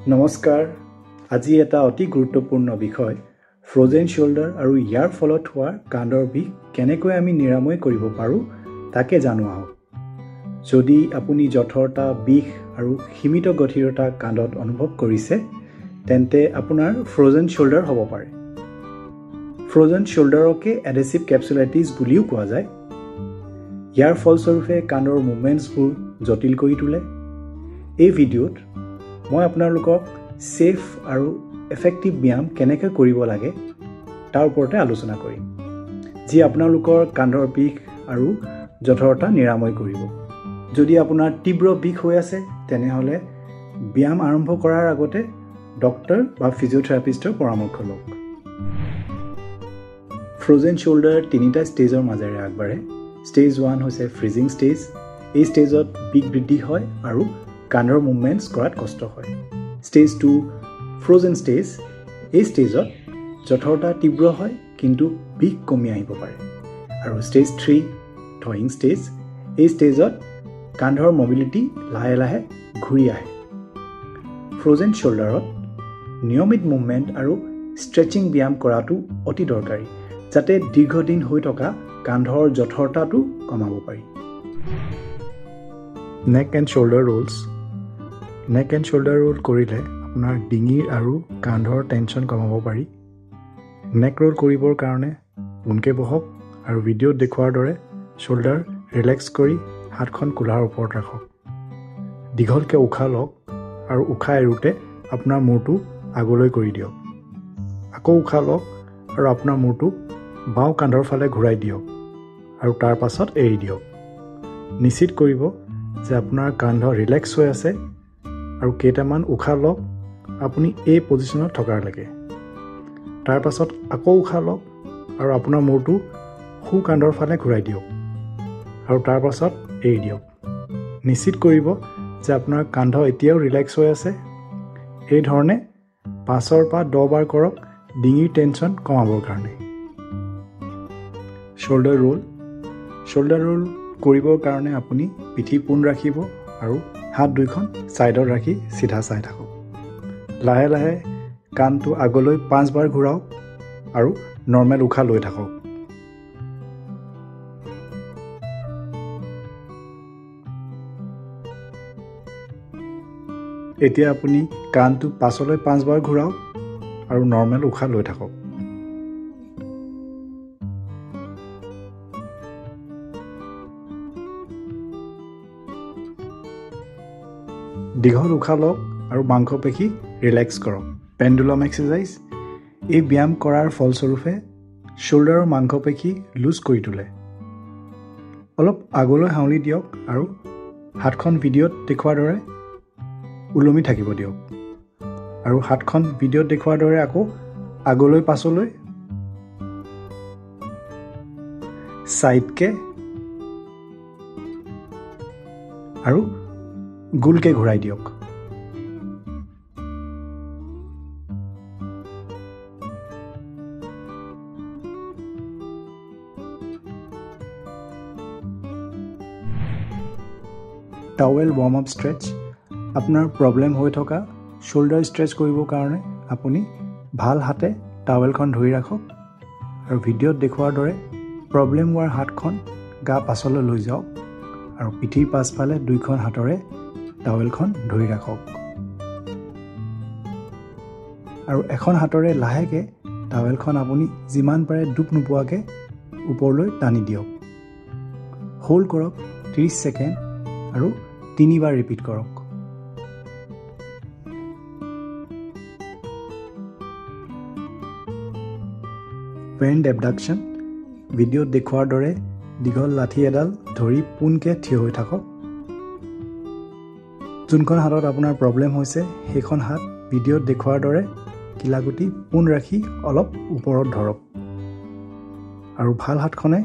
নমস্কাৰ আজি এটা অতি গুৰুত্বপূৰ্ণ বিষয় ফ্ৰোজেন শোল্ডাৰ আৰু ইয়াৰ ফলত হোৱা কান্ধৰ বিষ কেনেকৈ আমি নিৰাময় কৰিব পাৰো তাকে জানো আহক যদি আপুনি জঠৰতা বিষ আৰু সীমিত গঠিৰতা কান্ধত অনুভৱ কৰিছে তেন্তে আপোনাৰ ফ্ৰোজেন শোল্ডাৰ হ'ব পাৰে ফ্ৰোজেন শোল্ডাৰকে এডহেসিভ ক্যাপসুলাইটিছ বুলিও কোৱা যায় ইয়াৰ ফলস্বৰূপে কান্ধৰ মুভমেন্টছবোৰ জটিল কৰি তোলে এই ভিডিঅ'ত মই আপোনালোকক সেফ আৰু এফেক্টিভ ব্যায়াম কেনেকৈ কৰিব লাগে তাৰ ওপৰতে আলোচনা কৰিম যি আপোনালোকৰ কান্ধৰ বিষ আৰু জঠৰতা নিৰাময় কৰিব যদি আপোনাৰ তীব্ৰ বিষ হৈ আছে তেনেহলে ব্যায়াম আৰম্ভ কৰাৰ আগতে ডক্টৰ বা ফিজিঅথেৰাপিষ্টৰ পৰামৰ্শ লওক ফ্ৰোজেন শোল্ডাৰ তিনিটা ষ্টেজৰ মাজেৰে আগবাঢ়ে ষ্টেজ 1 হৈছে ফ্ৰিজিং ষ্টেজ এই ষ্টেজত বিষ বৃদ্ধি হয় আৰু কান্ধৰ মুভমেন্টছ কৰাত কষ্ট হয় ষ্টেজ 2 ফ্ৰোজেন ষ্টেজ এই ষ্টেজত জঠৰতা তীব্ৰ হয় কিন্তু বিষ কমি আহিব পাৰে আৰু ষ্টেজ 3 থয়িং ষ্টেজ এই ষ্টেজত কান্ধৰ মোবিলিটি লাহে লাহে ঘূৰি আহে ফ্ৰোজেন শোল্ডাৰত নিয়মিত মুভমেন্ট আৰু ষ্ট্ৰেচিং ব্যায়াম কৰাটো অতি দৰকাৰী যাতে দীৰ্ঘদিন হৈ থকা কান্ধৰ জঠৰতাটো কমাব পাৰি neck and shoulder rolls neck and shoulder roll কৰিলে আপোনাৰ ডিঙিৰ আৰু কান্ধৰ টেনশ্যন কমাব পাৰি নেক ৰোল কৰিবৰ কাৰণে পোনকৈ বহক আৰু ভিডিঅ'ত দেখুৱাৰ দৰে শোল্ডাৰ ৰিলেক্স কৰি হাতখন কোলাৰ ওপৰত ৰাখক দীঘলকৈ উশাহ লওক আৰু উশাহ এৰোতে আপোনাৰ মূৰটো আগলৈ কৰি দিয়ক আকৌ উশাহ লওক আৰু আপোনাৰ মূৰটো বাওঁ কান্ধৰ ফালে ঘূৰাই দিয়ক আৰু তাৰ পাছত এৰি দিয়ক নিশ্চিত কৰিব যে আপোনাৰ কান্ধ ৰিলেক্স হৈ আছে আৰু কেইটামান উশাহ লওক আপুনি এই পজিশ্যনত থকাৰলৈকে তাৰ পাছত আকৌ উশাহ লওক আৰু আপোনাৰ মূৰটো সোঁ কান্ধৰ ফালে ঘূৰাই দিয়ক আৰু তাৰ পাছত এৰি দিয়ক নিশ্চিত কৰিব যে আপোনাৰ কান্ধ এতিয়াও ৰিলেক্স হৈ আছে এই ধৰণে 5 পৰা 10 বাৰ কৰক ডিঙিৰ টেনশ্যন কমাবৰ কাৰণে শোল্ডাৰ ৰোল কৰিবৰ কাৰণে আপুনি পিঠি পোন ৰাখিব আৰু হাত দুইখন সাইডত ৰাখি সিধা চাই থাকক লাহে লাহে কাণটো আগলৈ 5 বাৰ ঘূৰাওক আৰু নৰ্মেল উশাহ লৈ থাকক এতিয়া আপুনি কাণটো পাছলৈ 5 বাৰ ঘূৰাওক আৰু নৰ্মেল উশাহ লৈ থাকক দীঘল উশাহ লওক আৰু মাংসপেশী ৰিলেক্স কৰক পেণ্ডুলাম এক্সাৰচাইজ এই ব্যায়াম কৰাৰ ফলস্বৰূপে শোল্ডাৰৰ মাংসপেশী লুজ কৰি তোলে অলপ আগলৈ হাউলি দিয়ক আৰু হাতখন ভিডিঅ'ত দেখুৱাৰ দৰে উলমি থাকিব দিয়ক আৰু হাতখন ভিডিঅ'ত দেখুৱাৰ দৰে আকৌ আগলৈ পাছলৈ সাইডকে আৰু গোলকে ঘূৰাই দিয়ক টাৱেল ৱাৰ্ম আপ ষ্ট্ৰেচ আপোনাৰ প্ৰব্লেম হৈ থকা শোল্ডাৰ ষ্ট্ৰেচ কৰিবৰ কাৰণে আপুনি ভাল হাতে টাৱেলখন ধৰি ৰাখক আৰু ভিডিঅ'ত দেখুৱাৰ দৰে প্ৰব্লেম হোৱাৰ হাতখন গা পাছলৈ লৈ যাওক আৰু পিঠিৰ পাছফালে দুইখন হাতৰে টাৱেলখন ধৰি ৰাখক আৰু এখন হাতৰে লাহেকৈ টাৱেলখন আপুনি যিমান পাৰে ডুব নোপোৱাকৈ ওপৰলৈ টানি দিয়ক হোল্ড কৰক 30 ছেকেণ্ড আৰু 3 বাৰ ৰিপিট কৰক পেণ্ড এবডাকশ্যন ভিডিঅ'ত দেখুৱাৰ দৰে দীঘল লাঠি এডাল ধৰি পোনকৈ থিয় হৈ থাকক যোনখন হাতত আপোনাৰ প্ৰব্লেম হৈছে সেইখন হাত ভিডিঅ'ত দেখুৱাৰ দৰে কিলাগুটি পোন ৰাখি অলপ ওপৰত ধৰক আৰু ভাল হাতখনে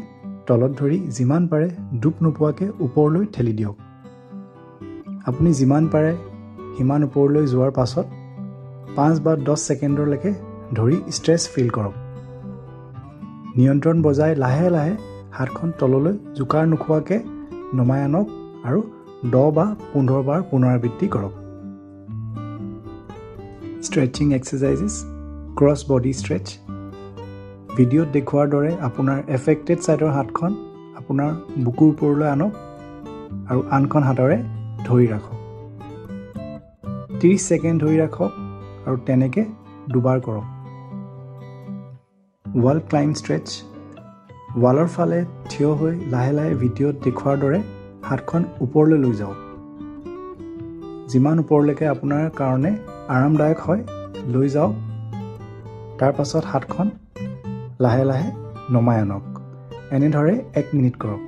তলত ধৰি যিমান পাৰে ডুব নোপোৱাকৈ ওপৰলৈ ঠেলি দিয়ক আপুনি যিমান পাৰে সিমান ওপৰলৈ যোৱাৰ পাছত 5 বা 10 ছেকেণ্ডলৈকে ধৰি ষ্ট্ৰেছ ফিল কৰক নিয়ন্ত্ৰণ বজাই লাহে লাহে হাতখন তললৈ জোকাৰ নোখোৱাকৈ নমাই আনক আৰু 10 বা 15 বাৰ পুনৰাবৃত্তি কৰক Stretching exercises, cross body stretch. Video দেখুৱাৰ দৰে আপোনাৰ affected sideৰ হাতখন আপোনাৰ বুকুৰ ওপৰলৈ আনক আৰু আনখন হাতৰে ধৰি ৰাখক 30 সেকেন্ড ধৰি ৰাখক আৰু তেনেকে দুবাৰ কৰক wall climb stretch ৱালৰ ফালে থিয় হৈ লাহে লাহে ভিডিঅ দেখুৱাৰ দৰে হাতখন ওপৰলৈ লৈ যাওক যিমান ওপৰলৈকে আপোনাৰ কাৰণে আৰামদায়ক হয় লৈ যাওক তাৰ পাছত হাতখন লাহে লাহে নমাই আনক এনে ধৰে 1 মিনিট কৰক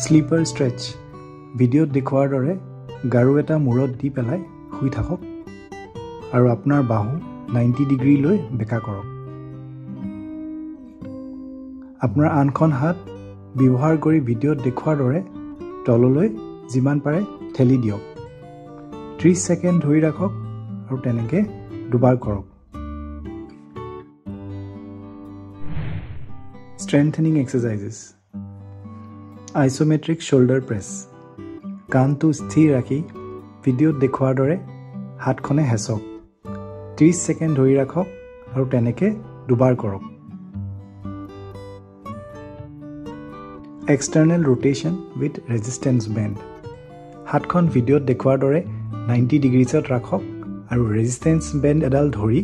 স্লিপাৰ ষ্ট্ৰেচ ভিডিঅ দেখুৱাৰ দৰে গাৰু এটা মূৰত দি পেলাই শুই থাকক আৰু আপোনাৰ বাহু 90 ডিগ্ৰী লৈ বেকা কৰক আপোনাৰ আনখন হাত ব্যৱহাৰ কৰি ভিডিঅ দেখুৱাৰ দৰে তললৈ যিমান পাৰে ঠেলি দিয়ক 30 সেকেন্ড ধৰি ৰাখক আৰু তেনেকে দুবাৰ কৰক Strengthening exercises. Isometric shoulder press. কাণটো স্থিৰ ৰাখি ভিডিঅ দেখুৱাৰ দৰে হাতখনে হেঁচক 30 সেকেন্ড ধৰি ৰাখক আৰু তেনেকে দুবাৰ কৰক External rotation with resistance band. হাতখন ভিডিঅ দেখুৱাৰ দৰে 90 ডিগ্ৰীছত ৰাখক আৰু resistance band এডাল ধৰি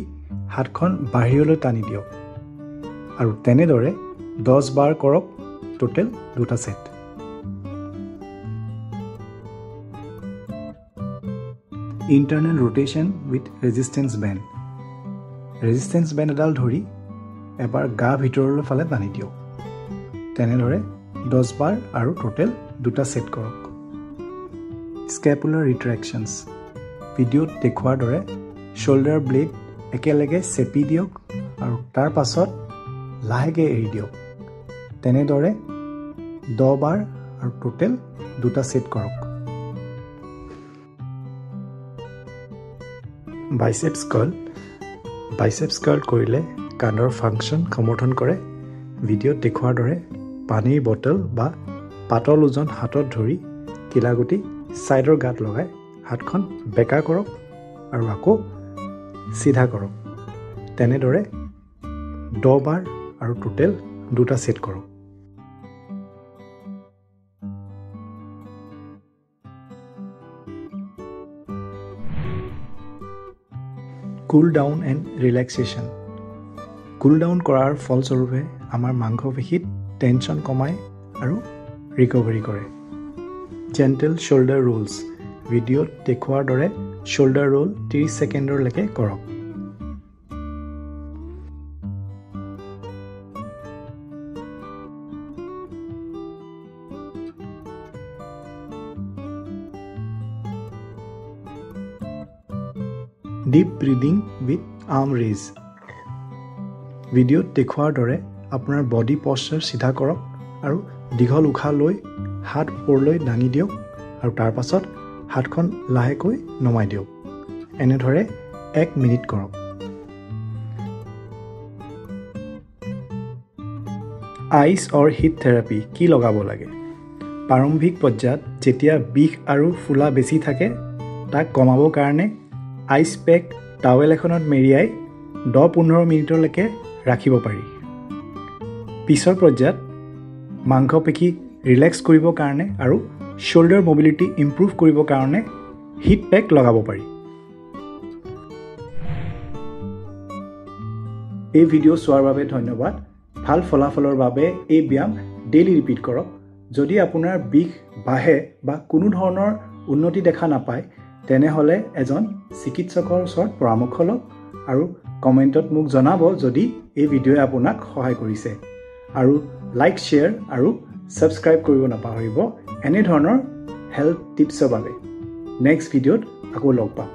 হাতখন বাহিৰলৈ টানি দিয়ক আৰু তেনেদৰে 10 বাৰ কৰক টোটেল দুটা set Internal rotation with resistance band এডাল ধৰি এবাৰ গা ভিতৰলৈ ফালে টানি দিয়ক তেনেদৰে 10 বাৰ আৰু টোটেল দুটা সেট কৰক Scapular retractions ভিডিঅ দেখুৱাৰ দৰে shoulder blade একেলগে চেপি দিয়ক আৰু তাৰ পাছত লাহেকে এৰি দিয়ক তেনেদৰে 10 বাৰ আৰু টোটেল দুটা সেট কৰক বাইচেপছ কাৰ্ল কৰিলে কাণৰ ফাংচন সমৰ্থন কৰে ভিডিঅ দেখুৱাৰ দৰে পানীৰ বটল বা পাতল ওজন হাতত ধৰি কিলাগুটি সাইডৰ গাত লগাই হাতখন বেকা কৰক আৰু আকৌ সিধা কৰক তেনেদৰে 10 বাৰ আৰু টোটেল দুটা সেট কৰক Cool down and relaxation. Cool down কৰাৰ ফলস্বৰূপে আমাৰ মাংসপেশীত টেনচন কমায় আৰু ৰিকভাৰী কৰে Gentle shoulder rolls ভিডিঅ দেখুৱাৰ দৰে shoulder roll 30 সেকেন্ডৰ লৈকে কৰক Deep breathing with arm raise. Video দেখুৱাৰ দৰে আপোনাৰ বডি পশ্চাৰ সিধা কৰক আৰু দীঘল উশাহ লৈ হাত ওপৰলৈ দাঙি দিয়ক আৰু তাৰ পাছত হাতখন লাহেকৈ নমাই দিয়ক এনে ধৰে 1 মিনিট কৰক আইচ অৰ হিট থেৰাপি কি লগাব লাগে প্ৰাৰম্ভিক পৰ্যায়ত যেতিয়া বিষ আৰু ফুলা বেছি থাকে তাক কমাবৰ কাৰণে আইচ পেক টাৱেল এখনত মেৰিয়াই 10-15 মিনিটলৈকে ৰাখিব পাৰি পিছৰ পৰ্যায়ত মাংসপেশী ৰিলেক্স কৰিবৰ কাৰণে আৰু shoulder mobility improve কৰিবৰ কাৰণে হিট পেক লগাব পাৰি এই ভিডিঅ চোৱাৰ বাবে ধন্যবাদ ভাল ফলাফলৰ বাবে এই ব্যায়াম ডেইলি ৰিপিট কৰক যদি আপোনাৰ বিষ বাহে বা কোনো ধৰণৰ উন্নতি দেখা নাপায় তেনেহলে এজন চিকিৎসকৰ ওচৰত পৰামৰ্শ লওক আৰু কমেন্টত মোক জনাব যদি এই ভিডিঅ'য়ে আপোনাক সহায় কৰিছে আৰু লাইক শেয়াৰ আৰু সাবস্ক্ৰাইব কৰিব নাপাহৰিব এনে ধৰণৰ হেল্থ টিপছৰ বাবে নেক্সট ভিডিঅ'ত আকৌ লগ পাম